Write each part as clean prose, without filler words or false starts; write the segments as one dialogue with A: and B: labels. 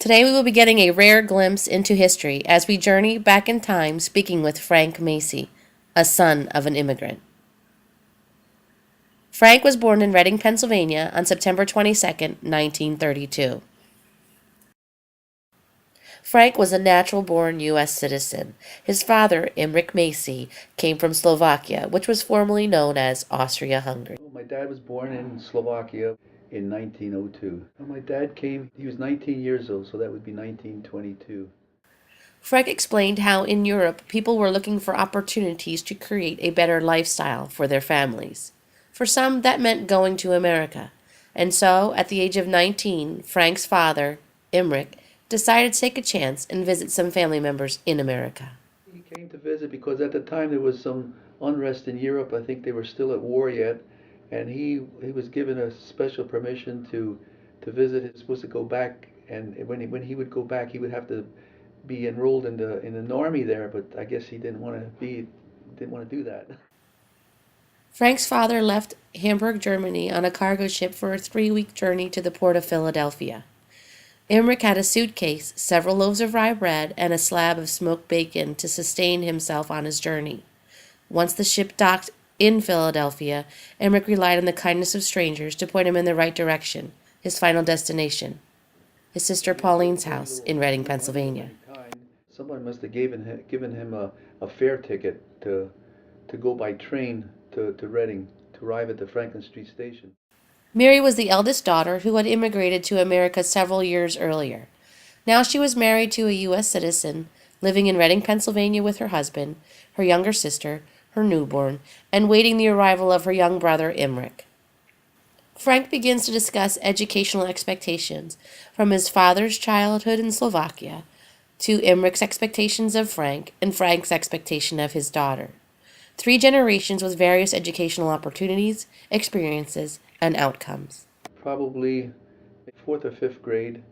A: Today we will be getting a rare glimpse into history as we journey back in time speaking with Frank Macy, a son of an immigrant. Frank was born in Reading, Pennsylvania on September 22, 1932. Frank was a natural-born U.S. citizen. His father, Imric Macy, came from Slovakia, which was formerly known as Austria-Hungary.
B: Well, my dad was born in Slovakia in 1902. When my dad came, he was 19 years old, so that would be 1922.
A: Frank explained how in Europe people were looking for opportunities to create a better lifestyle for their families. For some, that meant going to America. And so, at the age of 19, Frank's father, Imric, decided to take a chance and visit some family members in America.
B: He came to visit because at the time there was some unrest in Europe. I think they were still at war yet, and he was given a special permission to visit. He was supposed to go back, and when he would go back, he would have to be enrolled in an army there. But I guess he didn't want to do that.
A: Frank's father left Hamburg, Germany on a cargo ship for a 3-week journey to the port of Philadelphia. Imric had a suitcase, several loaves of rye bread, and a slab of smoked bacon to sustain himself on his journey. Once the ship docked in Philadelphia, Imric relied on the kindness of strangers to point him in the right direction, his final destination, his sister Pauline's house in Reading, Pennsylvania.
B: Someone must have given him a fare ticket to go by train to Reading to arrive at the Franklin Street station.
A: Mary was the eldest daughter who had immigrated to America several years earlier. Now she was married to a U.S. citizen, living in Reading, Pennsylvania with her husband, her younger sister, her newborn, and waiting the arrival of her young brother, Imric. Frank begins to discuss educational expectations, from his father's childhood in Slovakia to Imric's expectations of Frank and Frank's expectation of his daughter. 3 generations with various educational opportunities, experiences, and outcomes.
B: Probably fourth or fifth grade,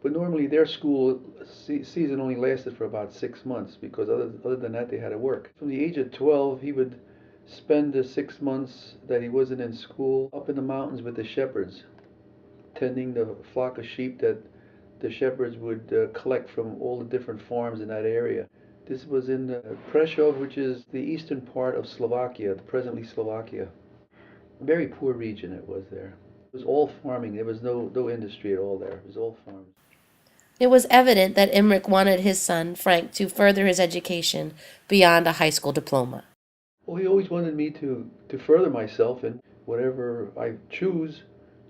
B: but normally their school season only lasted for about 6 months because other than that they had to work. From the age of 12, he would spend the 6 months that he wasn't in school up in the mountains with the shepherds, tending the flock of sheep that the shepherds would collect from all the different farms in that area. This was in Prešov, which is the eastern part of Slovakia, presently Slovakia. A very poor region it was there. It was all farming. There was no industry at all there. It was all farms.
A: It was evident that Imric wanted his son, Frank, to further his education beyond a high school diploma.
B: Well, he always wanted me to further myself in whatever I choose.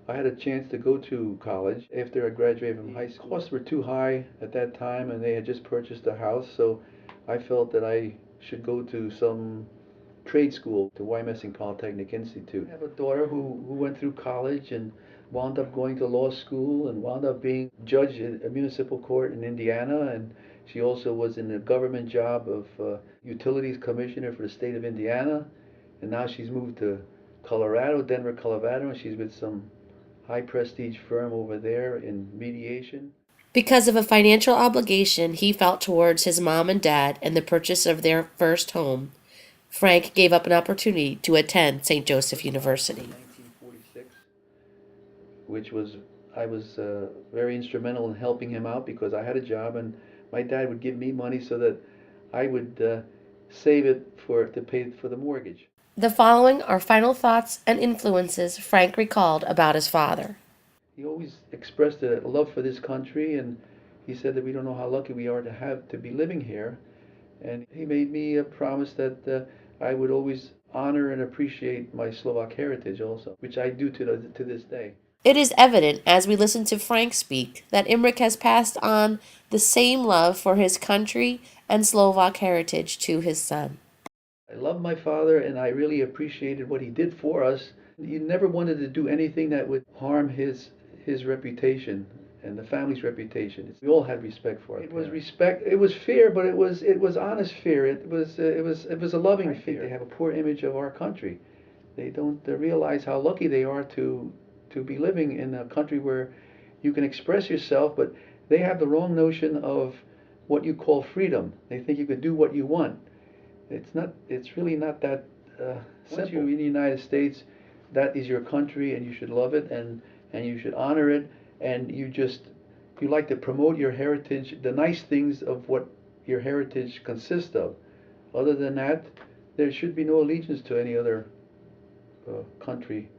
B: I had a chance to go to college after I graduated from high school. Costs were too high at that time, and they had just purchased a house, so I felt that I should go to some trade school, to Wyoming Polytechnic Institute. I have a daughter who went through college and wound up going to law school and wound up being judge in a municipal court in Indiana, and she also was in a government job of utilities commissioner for the state of Indiana, and now she's moved to Colorado, Denver, Colorado, and she's with some high prestige firm over there in mediation.
A: Because of a financial obligation he felt towards his mom and dad and the purchase of their first home, Frank gave up an opportunity to attend St. Joseph University.
B: 1946, which was I was very instrumental in helping him out because I had a job and my dad would give me money so that I would save it for to pay for the mortgage.
A: The following are final thoughts and influences Frank recalled about his father.
B: He always expressed a love for this country, and he said that we don't know how lucky we are to be living here. And he made me a promise that I would always honor and appreciate my Slovak heritage also, which I do to this day.
A: It is evident as we listen to Frank speak that Imric has passed on the same love for his country and Slovak heritage to his son.
B: I love my father and I really appreciated what he did for us. He never wanted to do anything that would harm his reputation and the family's reputation. We all had respect for it. It was respect. It was fear, but it was honest fear. It was a loving fear. They have a poor image of our country. They don't realize how lucky they are to be living in a country where you can express yourself, but they have the wrong notion of what you call freedom. They think you can do what you want. It's not. It's really not that simple. Once you're in the United States, that is your country, and you should love it, and you should honor it, and You like to promote your heritage, the nice things of what your heritage consists of. Other than that, there should be no allegiance to any other country.